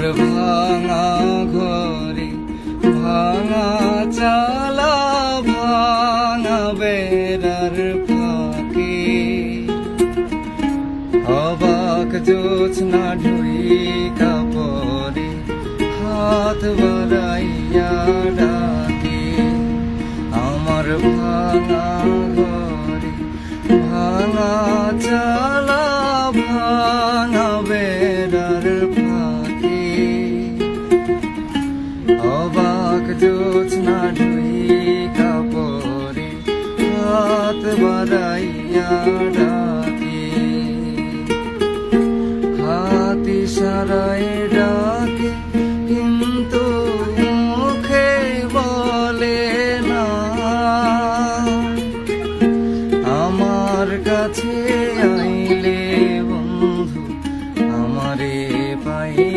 আমার ভাঙা ঘরে ভাঙা চালা ভাঙা বেড়ার ফাঁকে অবাক জোছনা ঢুইকা পরে হাত বাড়াইয়া ডাকে আমার ভাঙা ঘরে ভাঙা চালা ভাঙা বেড়ার ফাঁকে অবাক জোছনা ঢুইকা পরে হাত বাড়াইয়া ডাকে হাত ইশারায় ডাকে কিন্তু মুখে বলে না আমার কাছে আইলে বন্ধু আমারে পাই